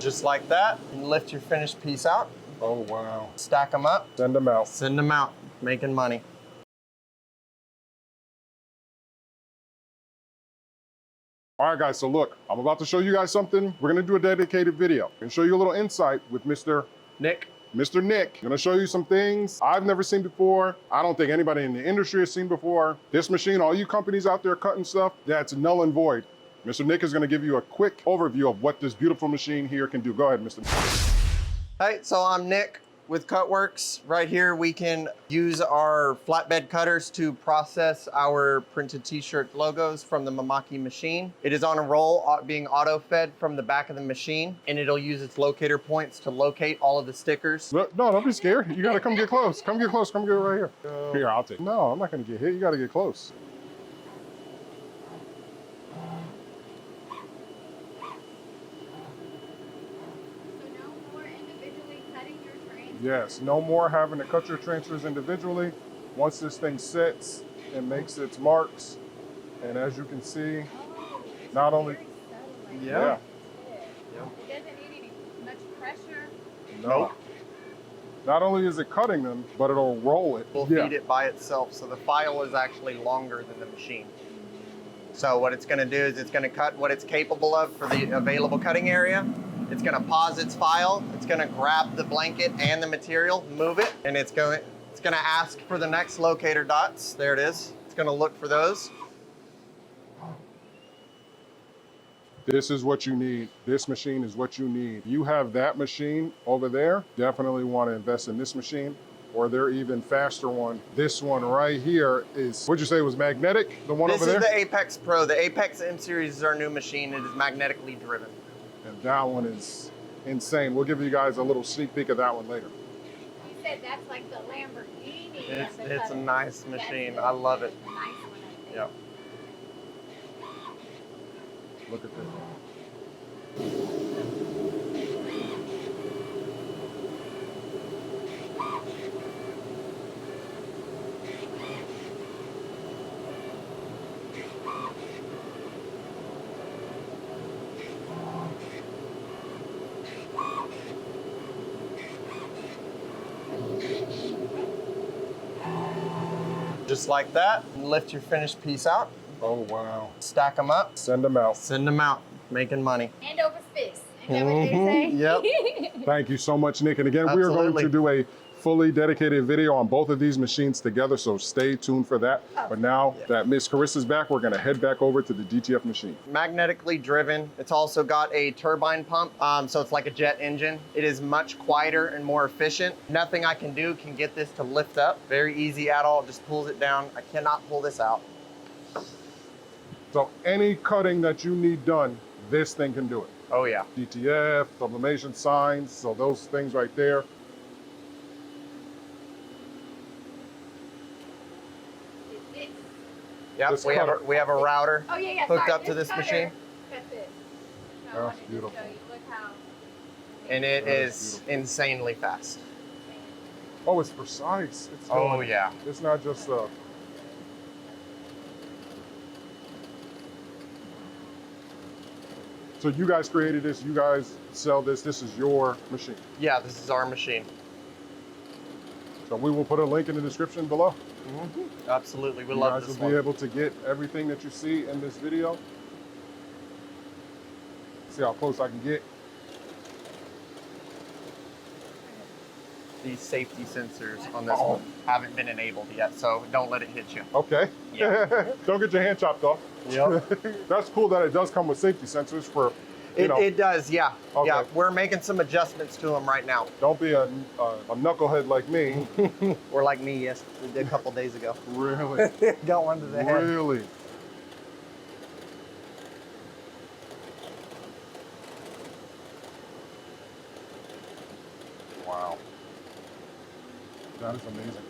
Just like that. And lift your finished piece out. Oh, wow. Stack them up. Send them out. Send them out. Making money. All right, guys, so look, I'm about to show you guys something. We're gonna do a dedicated video. I'm gonna show you a little insight with Mr. Nick. I'm gonna show you some things I've never seen before. I don't think anybody in the industry has seen before. This machine, all you companies out there cutting stuff, that's null and void. Mr. Nick is gonna give you a quick overview of what this beautiful machine here can do. Go ahead, Mr. Nick. Hey, so I'm Nick with Cutworks. Right here, we can use our flatbed cutters to process our printed t-shirt logos from the Mimaki machine. It is on a roll, being auto-fed from the back of the machine, and it'll use its locator points to locate all of the stickers. No, don't be scared. You gotta come get close. Come get close, come get right here. Here, I'll take it. No, I'm not gonna get hit. You gotta get close. Yes, no more having to cut your transfers individually. Once this thing sits, it makes its marks. And as you can see, not only, Yeah. It doesn't need any much pressure. no. Not only is it cutting them, but it'll roll it. Will feed it by itself. So the file is actually longer than the machine. So what it's gonna do is it's gonna cut what it's capable of for the available cutting area. It's gonna pause its file. It's gonna grab the blanket and the material, move it, and it's gonna ask for the next locator dots. There it is. It's gonna look for those. This is what you need. This machine is what you need. You have that machine over there, definitely want to invest in this machine, or their even faster one. This one right here is, what'd you say was magnetic? The one over there? This is the Apex Pro. The Apex M Series is our new machine. It is magnetically driven. And that one is insane. We'll give you guys a little sneak peek of that one later. You said that's like the Lamborghini. It's a nice machine. I love it. Nice one, I think. Yep. Look at this. Just like that. And lift your finished piece out. Oh, wow. Stack them up. Send them out. Send them out. Making money. Hand over fist. Is that what they say? Yep. Thank you so much, Nick. And again, we are going to do a fully dedicated video on both of these machines together, so stay tuned for that. But now that Miss Carissa's back, we're gonna head back over to the DTF machine. Magnetically driven. It's also got a turbine pump, so it's like a jet engine. It is much quieter and more efficient. Nothing I can do can get this to lift up. Very easy at all, just pulls it down. I cannot pull this out. So any cutting that you need done, this thing can do it. Oh yeah. DTF, sublimation signs, so those things right there. Yep, we have a router hooked up to this machine. That's it. That's beautiful. Look how. And it is insanely fast. Oh, it's precise. It's Oh yeah. It's not just So you guys created this, you guys sell this, this is your machine. Yeah, this is our machine. So we will put a link in the description below. Absolutely, we love this one. You guys will be able to get everything that you see in this video. See how close I can get. These safety sensors on this one haven't been enabled yet, so don't let it hit you. Okay. Yeah. Don't get your hand chopped off. Yep. That's cool that it does come with safety sensors for, you know. It does, yeah. Okay. Yeah, we're making some adjustments to them right now. Don't be a knucklehead like me. Or like me, a couple days ago. Really? Got one to the head. Really? Wow. That is amazing.